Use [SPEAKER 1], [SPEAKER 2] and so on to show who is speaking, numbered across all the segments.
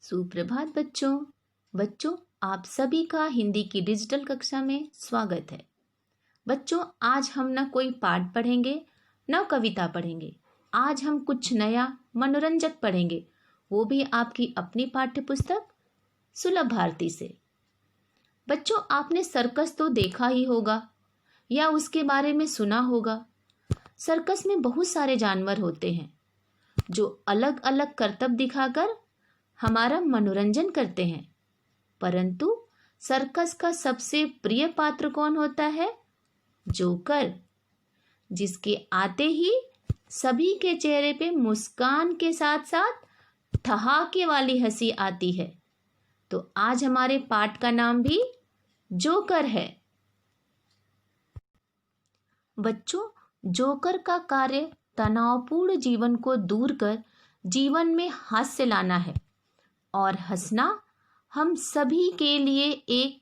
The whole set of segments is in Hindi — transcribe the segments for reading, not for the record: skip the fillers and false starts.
[SPEAKER 1] सुप्रभात बच्चों आप सभी का हिंदी की डिजिटल कक्षा में स्वागत है। बच्चों, आज हम न कोई पाठ पढ़ेंगे न कविता पढ़ेंगे। आज हम कुछ नया मनोरंजक पढ़ेंगे, वो भी आपकी अपनी पाठ्य पुस्तक सुलभ भारती से। बच्चों, आपने सर्कस तो देखा ही होगा या उसके बारे में सुना होगा। सर्कस में बहुत सारे जानवर होते हैं जो अलग अलग करतब दिखाकर हमारा मनोरंजन करते हैं, परंतु सर्कस का सबसे प्रिय पात्र कौन होता है? जोकर, जिसके आते ही सभी के चेहरे पे मुस्कान के साथ साथ ठहाके वाली हंसी आती है। तो आज हमारे पाठ का नाम भी जोकर है। बच्चों, जोकर का कार्य तनावपूर्ण जीवन को दूर कर जीवन में हास्य लाना है, और हंसना हम सभी के लिए एक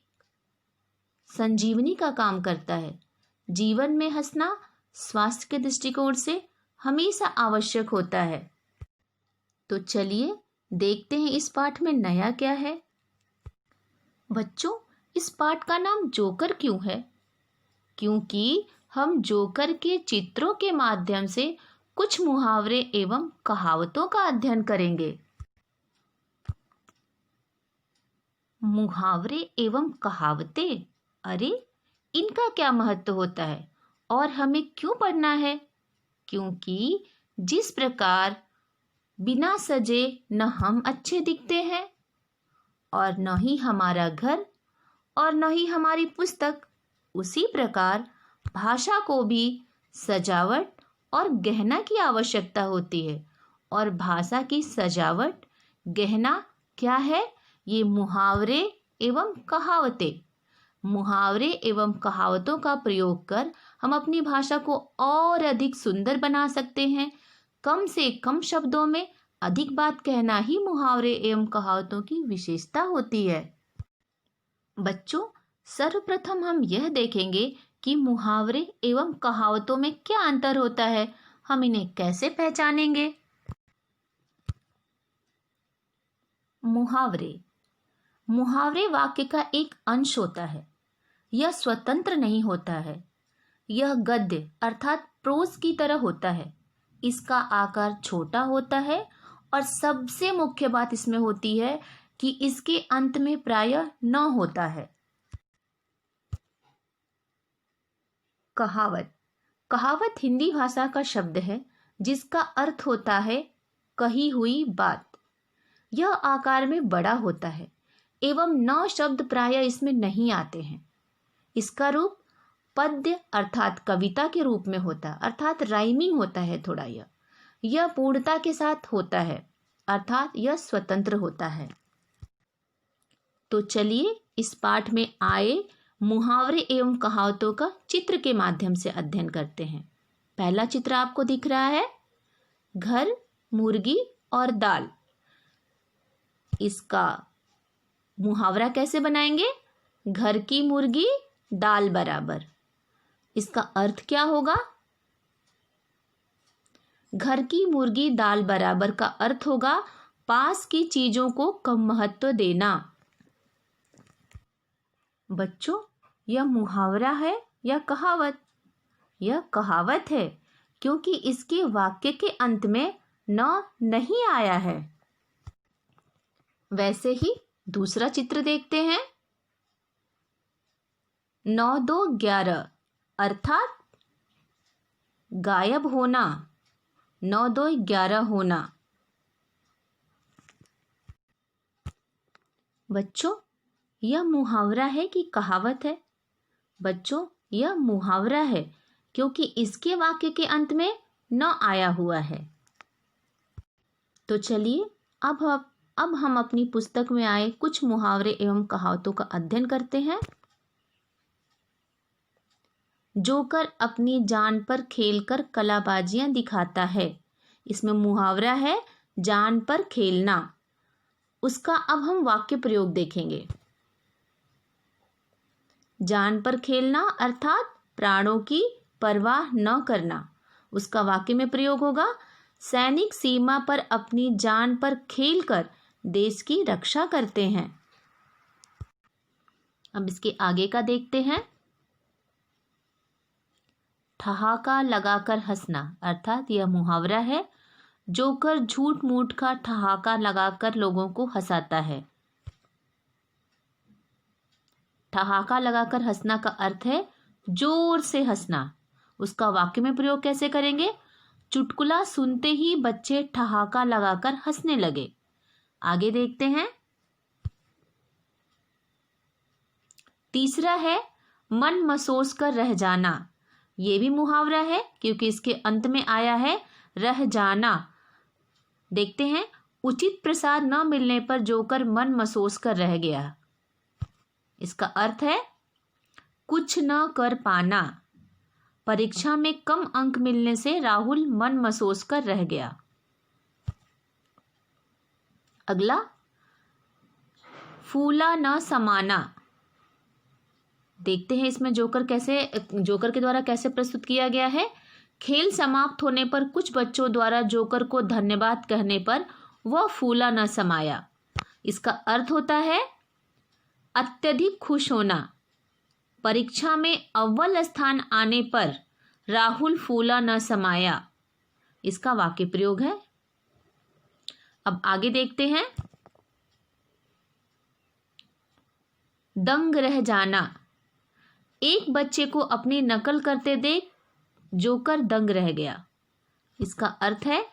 [SPEAKER 1] संजीवनी का काम करता है। जीवन में हंसना स्वास्थ्य के दृष्टिकोण से हमेशा आवश्यक होता है। तो चलिए देखते हैं इस पाठ में नया क्या है। बच्चों, इस पाठ का नाम जोकर क्यों है? क्योंकि हम जोकर के चित्रों के माध्यम से कुछ मुहावरे एवं कहावतों का अध्ययन करेंगे। मुहावरे एवं कहावतें, अरे इनका क्या महत्व होता है और हमें क्यों पढ़ना है? क्योंकि जिस प्रकार बिना सजे न हम अच्छे दिखते हैं और न ही हमारा घर और न ही हमारी पुस्तक, उसी प्रकार भाषा को भी सजावट और गहना की आवश्यकता होती है। और भाषा की सजावट गहना क्या है? ये मुहावरे एवं कहावतें। मुहावरे एवं कहावतों का प्रयोग कर हम अपनी भाषा को और अधिक सुंदर बना सकते हैं। कम से कम शब्दों में अधिक बात कहना ही मुहावरे एवं कहावतों की विशेषता होती है। बच्चों, सर्वप्रथम हम यह देखेंगे कि मुहावरे एवं कहावतों में क्या अंतर होता है, हम इन्हें कैसे पहचानेंगे। मुहावरे वाक्य का एक अंश होता है। यह स्वतंत्र नहीं होता है। यह गद्य अर्थात प्रोज की तरह होता है। इसका आकार छोटा होता है और सबसे मुख्य बात इसमें होती है कि इसके अंत में प्रायः न होता है। कहावत हिंदी भाषा का शब्द है जिसका अर्थ होता है कही हुई बात। यह आकार में बड़ा होता है एवं 9 शब्द प्रायः इसमें नहीं आते हैं। इसका रूप पद्य अर्थात कविता के रूप में होता है, अर्थात राइमिंग होता है थोड़ा। यह पूर्णता के साथ होता है, अर्थात यह स्वतंत्र होता है। तो चलिए इस पाठ में आए मुहावरे एवं कहावतों का चित्र के माध्यम से अध्ययन करते हैं। पहला चित्र आपको दिख रहा है, घर, मुर्गी और दाल। इसका मुहावरा कैसे बनाएंगे? घर की मुर्गी दाल बराबर। इसका अर्थ क्या होगा? घर की मुर्गी दाल बराबर का अर्थ होगा पास की चीजों को कम महत्व देना। बच्चों, यह मुहावरा है या कहावत? यह कहावत है, क्योंकि इसके वाक्य के अंत में न नहीं आया है। वैसे ही दूसरा चित्र देखते हैं। 9 2 11 अर्थात गायब होना। 9 2 11 होना। बच्चों, यह मुहावरा है कि कहावत है? बच्चों, यह मुहावरा है, क्योंकि इसके वाक्य के अंत में न आया हुआ है। तो चलिए अब हम अपनी पुस्तक में आए कुछ मुहावरे एवं कहावतों का अध्ययन करते हैं। जोकर अपनी जान पर खेलकर कलाबाजियां दिखाता है। इसमें मुहावरा है जान पर खेलना। उसका अब हम वाक्य प्रयोग देखेंगे। जान पर खेलना अर्थात प्राणों की परवाह न करना। उसका वाक्य में प्रयोग होगा, सैनिक सीमा पर अपनी जान पर खेलकर देश की रक्षा करते हैं। अब इसके आगे का देखते हैं। ठहाका लगाकर हंसना, अर्थात यह मुहावरा है। जोकर झूठ मूठ का ठहाका लगाकर लोगों को हंसाता है। ठहाका लगाकर हंसना का अर्थ है जोर से हंसना। उसका वाक्य में प्रयोग कैसे करेंगे? चुटकुला सुनते ही बच्चे ठहाका लगाकर हंसने लगे। आगे देखते हैं। तीसरा है मन मसोस कर रह जाना। ये भी मुहावरा है क्योंकि इसके अंत में आया है रह जाना। देखते हैं। उचित प्रसाद न मिलने पर जोकर मन मसोस कर रह गया। इसका अर्थ है कुछ न कर पाना। परीक्षा में कम अंक मिलने से राहुल मन मसोस कर रह गया। अगला, फूला न समाना। देखते हैं इसमें जोकर के द्वारा कैसे प्रस्तुत किया गया है। खेल समाप्त होने पर कुछ बच्चों द्वारा जोकर को धन्यवाद कहने पर वह फूला न समाया। इसका अर्थ होता है अत्यधिक खुश होना। परीक्षा में अव्वल स्थान आने पर राहुल फूला न समाया। इसका वाक्य प्रयोग है। अब आगे देखते हैं। दंग रह जाना। एक बच्चे को अपनी नकल करते देख जोकर दंग रह गया। इसका अर्थ है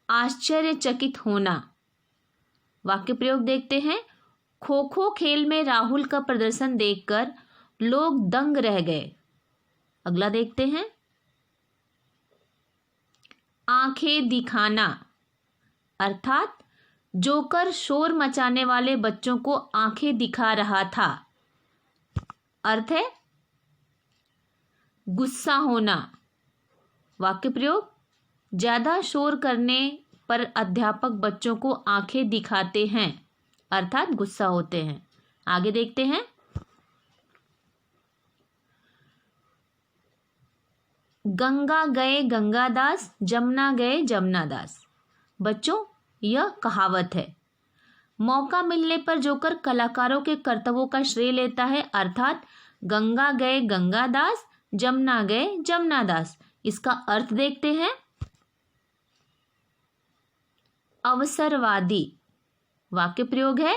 [SPEAKER 1] आश्चर्यचकित होना। वाक्य प्रयोग देखते हैं। खो खो खेल में राहुल का प्रदर्शन देखकर लोग दंग रह गए। अगला देखते हैं। आंखें दिखाना, अर्थात जोकर शोर मचाने वाले बच्चों को आंखें दिखा रहा था। अर्थ है गुस्सा होना। वाक्य प्रयोग, ज्यादा शोर करने पर अध्यापक बच्चों को आंखें दिखाते हैं, अर्थात गुस्सा होते हैं। आगे देखते हैं। गंगा गए गंगादास, जमुना गए जमुनादास। बच्चों, यह कहावत है। मौका मिलने पर जोकर कलाकारों के कर्तव्यों का श्रेय लेता है, अर्थात गंगा गए गंगादास, जमुना गए जमुनादास। इसका अर्थ देखते हैं। अवसरवादी। वाक्य प्रयोग है।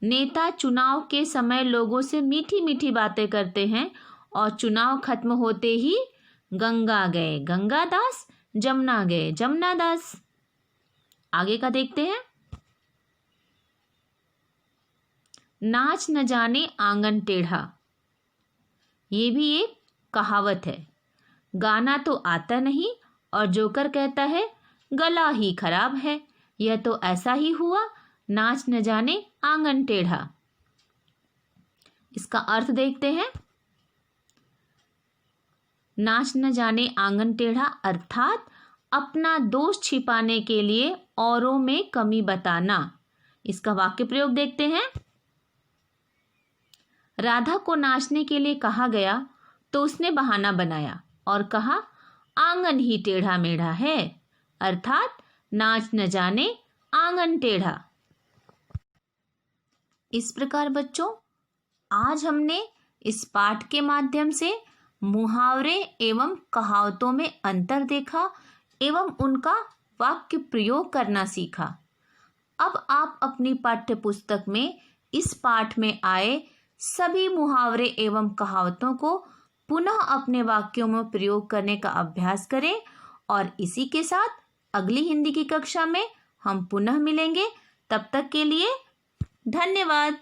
[SPEAKER 1] नेता चुनाव के समय लोगों से मीठी मीठी बातें करते हैं और चुनाव खत्म होते ही गंगा गए गंगादास, जमुना गए जमुनादास। आगे का देखते हैं। नाच न जाने आंगन टेढ़ा। ये भी एक कहावत है। गाना तो आता नहीं और जोकर कहता है गला ही खराब है, यह तो ऐसा ही हुआ, नाच न जाने आंगन टेढ़ा। इसका अर्थ देखते हैं। नाच न जाने आंगन टेढ़ा अर्थात अपना दोष छिपाने के लिए औरों में कमी बताना। इसका वाक्य प्रयोग देखते हैं। राधा को नाचने के लिए कहा गया तो उसने बहाना बनाया और कहा आंगन ही टेढ़ा मेढ़ा है, अर्थात नाच न जाने आंगन टेढ़ा। इस प्रकार बच्चों, आज हमने इस पाठ के माध्यम से मुहावरे एवं कहावतों में अंतर देखा एवं उनका वाक्य प्रयोग करना सीखा। अब आप अपनी पाठ्य पुस्तक में इस पाठ में आए सभी मुहावरे एवं कहावतों को पुनः अपने वाक्यों में प्रयोग करने का अभ्यास करें और इसी के साथ अगली हिंदी की कक्षा में हम पुनः मिलेंगे। तब तक के लिए धन्यवाद।